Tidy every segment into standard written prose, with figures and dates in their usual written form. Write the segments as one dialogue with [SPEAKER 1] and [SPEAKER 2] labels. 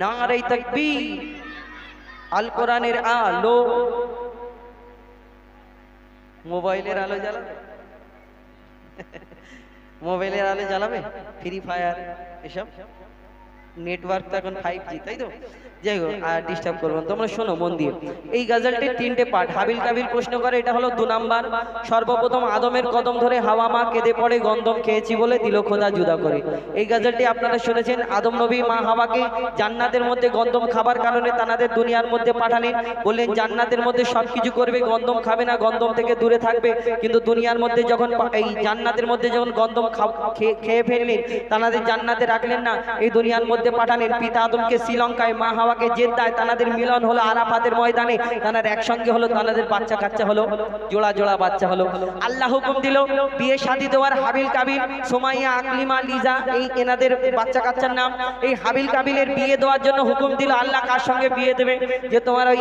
[SPEAKER 1] নারে তাকবীর। আল কোরআনের আলো। মোবাইলের আলো জ্বালাবে, মোবাইলের আলো জ্বালাবে, ফ্রি ফায়ার এসব নেটওয়ার্ক তো এখন 5G, তাই তো? যাই হোক, আর ডিস্টার্ব করবো না, তোমরা শোনো মন দিয়ে। এই গজলটির 3টে পার্ট। হাবিল কাবিল প্রশ্ন করে, এটা হলো 2 নাম্বার। সর্বপ্রথম আদমের কদম ধরে হাওয়া মা কেঁদে পড়ে, গন্ধম খেয়েছি বলে দিল খোদা জুদা করে। এই গজলটি আপনারা শুনেছেন। আদম নবী মা হাওয়াকে জান্নাতের মধ্যে গন্ধম খাবার কারণে তানাদের দুনিয়ার মধ্যে পাঠালেন। বললেন জান্নাতের মধ্যে সবকিছু করবে, গন্ধম খাবে না, গন্ধম থেকে দূরে থাকবে। কিন্তু দুনিয়ার মধ্যে যখন এই জান্নাতের মধ্যে যখন গন্ধম খেয়ে ফেললেন, তানাদের জান্নাতে রাখলেন না, এই দুনিয়ার মধ্যে পাঠালেন। পিতা আদমকে শ্রীলঙ্কায়, মা হাওয়াকে জেদ্দায়, তানাদের মিলন হলো আরাফাতের ময়দানে। তানার একসঙ্গে হলো, তানাদের বাচ্চা কাচ্চা হলো, জোড়া জোড়া বাচ্চা হলো। আল্লাহ হুকুম দিল বিয়ে শাদী দেওয়ার। হাবিল কাবিল, সুমাইয়া, আকলিমা, লিজা, এই এনাদের বাচ্চা কাচ্চার নাম। এই হাবিল কাবিলের বিয়ে দেওয়ার জন্য হুকুম দিল। আল্লাহ কার সঙ্গে বিয়ে দেবে? যে তোমার ওই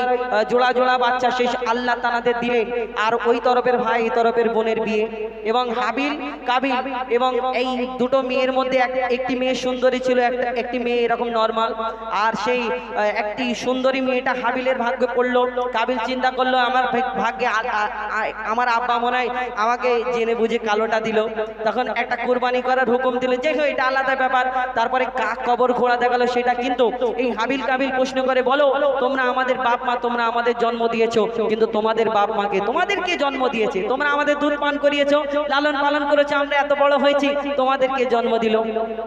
[SPEAKER 1] জোড়া জোড়া বাচ্চা, শেষ আল্লাহ তানাদের দিলেন। আর ওই তরফের ভাই, এই তরফের বোনের বিয়ে। এবং হাবিল কাবিল এবং এই দুটো মেয়ের মধ্যে একটি মেয়ে সুন্দরী ছিল, একটি মেয়ে এরকম নরমাল। আর সেই একটি সুন্দরী মেয়েটা হাবিলের ভাগ্যে পড়লো। কাবিল চিন্তা করলো আমার ভাগ্যে আমার আব্বা মনে হয় আমাকে জেনে বুঝে কালোটা দিল। তখন একটা কুরবানি করার হুকুম দিল। যে এটা আলাদা ব্যাপার। তারপরে কাক কবর ঘোড়া দেখালো সেটা। কিন্তু এই হাবিল কাবিল প্রশ্ন করে, বলো তোমরা আমাদের বাপ মা, তোমরা আমাদের জন্ম দিয়েছো, কিন্তু তোমাদের বাপ মাকে তোমাদেরকে জন্ম দিয়েছে, তোমরা আমাদের দুধ পান করিয়েছো, লালন পালন করেছো, আমরা এত বড় হয়েছি, তোমাদেরকে জন্ম দিল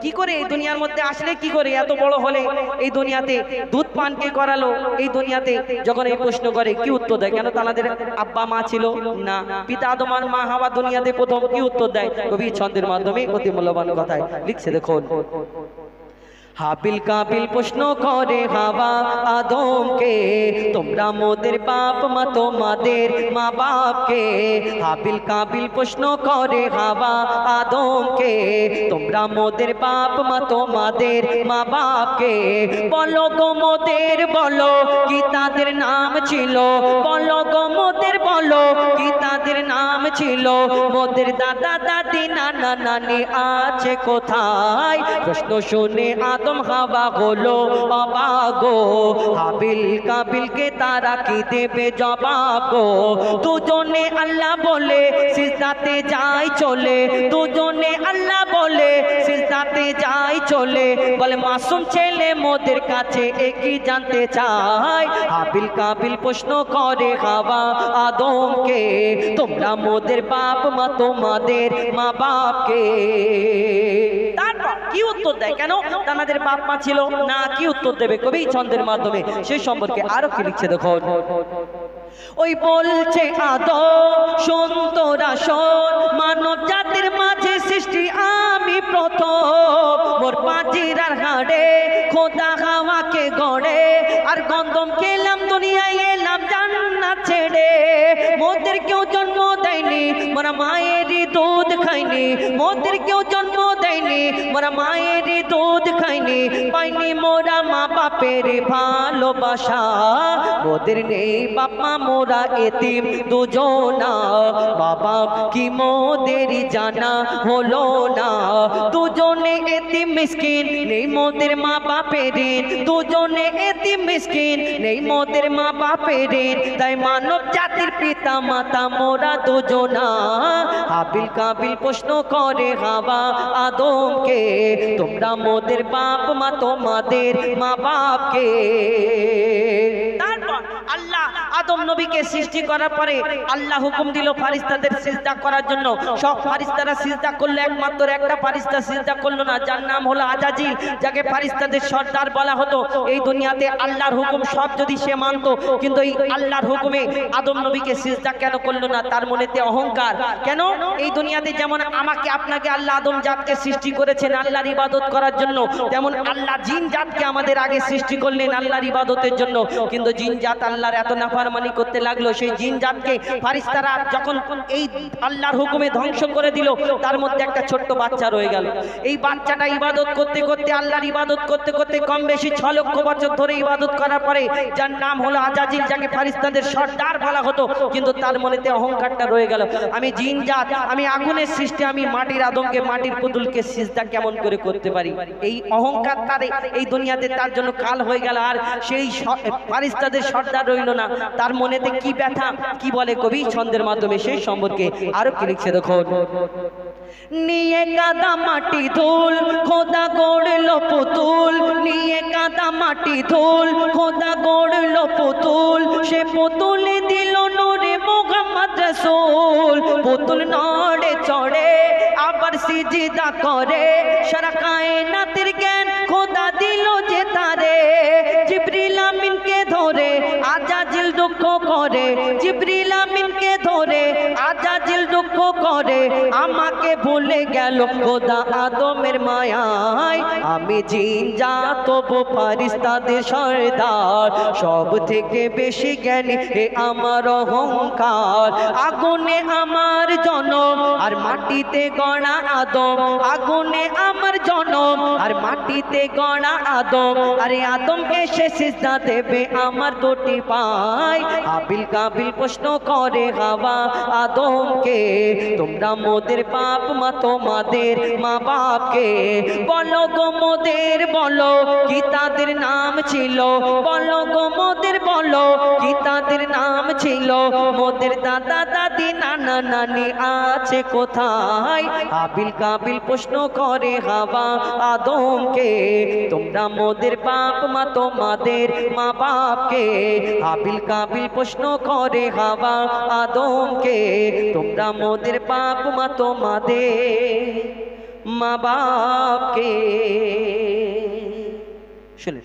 [SPEAKER 1] কি করে? এই দুনিয়ার মধ্যে আসলে কি করে? এত বড় হলে এই দুনিয়াতে দুধ পান কে করালো? এই দুনিয়াতে যখন এই প্রশ্ন করে কি উত্তর দেয়? কেন তাদের আব্বা মা ছিল না? পিতা আদম আর মা হাওয়া দুনিয়াতে প্রথম কি উত্তর দেয়? কবি ছন্দের মাধ্যমে অতি মূল্যবান কথায় লিখছে, দেখুন। হাবিল কাবিল প্রশ্ন করে হাওয়া আদমকে, তোমরা মোদের বাপ মা, তোমাদের মা বাপকে। হাবিল কাবিল প্রশ্ন করে হাওয়া আদমকে, তোমরা মোদের বাপ মা, তোমাদের মা বাপকে। বলো গো মোদের, বলো কি তাদের নাম ছিল? বলো গো মোদের, বলো কি তাদের নাম ছিল? মোদের দাদা দাদি নানা নানি আছে কোথায়? প্রশ্ন শুনে আদম হাওয়া হলো অবাক গো। হাবিল কাবিলকে তারা কি দেবে জবাব গো? দুজনে আল্লাহ বলে সিজদাতে যায় চলে, দুজনে আল্লাহ বলে সিজদাতে যায় চলে। বলে মাসুম ছেলে মোদের কাছে একই জানতে চায়। হাবিল কাবিল প্রশ্ন করে হাওয়া আদমকে, তোমরা মোদের বাপ মা, তোমাদের মা বাপকে। তারপর কি উত্তর দেয়? কেন তাদের বাপ মা ছিল না? কি উত্তর দেবে? কবি ছন্দের মাধ্যমে সেই সম্পর্কে আরো কি লিখছে, দেখো। ওই বলছে আদম শোন তোরা শোন, মানব জাতির মাঝে সৃষ্টি আমি প্রথম। মোর পাজিরার হাড়ে খোদা হাওয়াকে গড়ে, আর গন্ধম খেলাম দুনিয়ায় এলাম জান্নাত ছেড়ে। মোদের কেউ জন্ম দেয়নি, মোরা মায়েরই দুধ খাইনি। মোদের কেউ জন্ম দেয়নি, মোরা মায়েরই দুধ খাইনি। পাইনি মোরা মা বাপের ভালোবাসা, মোদের নেই বাপ মা, মোরা এতিম দুজনা। বাবা কি মোদের জানা হলো না? দুজনে এতিম মিসকিন, নেই মোদের মা বাপের। দুজনে এতিম মিসকিন, নেই মোদের মা বাপের। তাই মানব জাতির পিতা মাতা মোরা দুজনা। হাবিল কাবিল প্রশ্ন করে হাওয়া আদমকে, তোমরা মোদের বাপ মা, তোমাদের মা বাপকে। তারপর আল্লাহ আদম নবীকে সৃষ্টি করার পরে আল্লাহ হুকুম দিল ফারিস্তাদের সিজদা করার জন্য। সব ফারিস্তারা সিজদা করলো, একমাত্র একটা ফারিস্তা সিজদা করলো না, যার নাম হলো আজাজিল, যাকে ফারিস্তাদের সর্দার বলা হতো। এই দুনিয়াতে আল্লাহর হুকুম সব যদি সে মানতো, কিন্তু এই আল্লাহর হুকুমে আদম নবীকে সিজদা কেন করলো না? তার মনেতে অহংকার। কেন? এই দুনিয়াতে যেমন আমাকে আপনাকে আল্লাহ আদম জাতকে সৃষ্টি করেছেন আল্লাহর ইবাদত করার জন্য, তেমন আল্লাহ জিন জাতকে আমাদের আগে সৃষ্টি করলেন আল্লাহর ইবাদতের জন্য। কিন্তু জিন জাত আল্লাহর এত নাফরমান নাফরমানি করতে লাগলো। সেই জিন জাতকে ফারিস্তারা যখন এই আল্লাহর হুকুমে ধ্বংস করে দিল, তার মধ্যে একটা ছোট্ট বাচ্চা রয়ে গেল। এই বাচ্চাটা ইবাদত করতে করতে, আল্লাহর ইবাদত করতে করতে কম বেশি 6 লক্ষ বছর ধরে ইবাদত করার পরে, যার নাম হলো আজাজিল, যাকে ফারিস্তাদের সর্দার বলা হতো, কিন্তু তার মনেতে অহংকারটা রয়ে গেল। আমি জিন জাত, আমি আগুনের সৃষ্টি, আমি মাটির আদমকে, মাটির পুতুলকে সিজদা কেমন করে করতে পারি? এই অহংকার তার এই দুনিয়াতে তার জন্য কাল হয়ে গেল। আর সেই ফারিস্তাদের সর্দার রইল না। তার মনেতে কি ব্যথা, কি বলে কবি ছন্দের মাধ্যমে সেই সম্পর্কে আরো কি লিখছে দেখুন। নিয়ে কাদা মাটি ধুল খোদা গড়লো পুতুল, নিয়ে কাদা মাটি ধুল খোদা গড়লো পুতুল, সে পুতুলে দিল নূরে মুহাম্মদ রাসূল। পুতুল নড়ে চড়ে আবার সিজদা করে, সারা কায়নাতের জ্ঞান খোদা দিল যে তারে। জিবরিল আমিনকে ধরে আজাজিল দুঃখ করে, জিবরিল আমিনকে ধরে আজাজিল দুঃখ করে, আমাকে ভুলে গেল খোদা আদমের মায়ায়। আমি জিন জাত তবু ফারিস্তাদের সর্দার, সব থেকে বেশি জ্ঞানী হে আমার অহংকার। আগুনে আমার জনম আর মাটিতে গড়া আদম, আগুনে আমার জনম আর মাটিতে গড়া আদম। আরে আদম এসে সিজদা দেবে আমার দুটি পায়। হাবিল কাবিল প্রশ্ন করে হাওয়া আদমকে, তোমরা মোদের বাপ মা, তোমাদের মা বাপকে বলো গো মোদের, বলো কি তাদের নাম ছিল? বলো গো মোদের, বলো কি তাদের নাম ছিল? মোদের দাদা দাদি নানা নানি আছে কোথায়? হাবিল কাবিল প্রশ্ন করে হাওয়া আদমকে, তোমরা মোদের বাপ মা, তোমাদের মা বাপকে। হাবিল কাবিল প্রশ্ন করে হাওয়া আদমকে, তোমরা মোদের বাপ মা, তোমাদের মা বাপকে। শুনে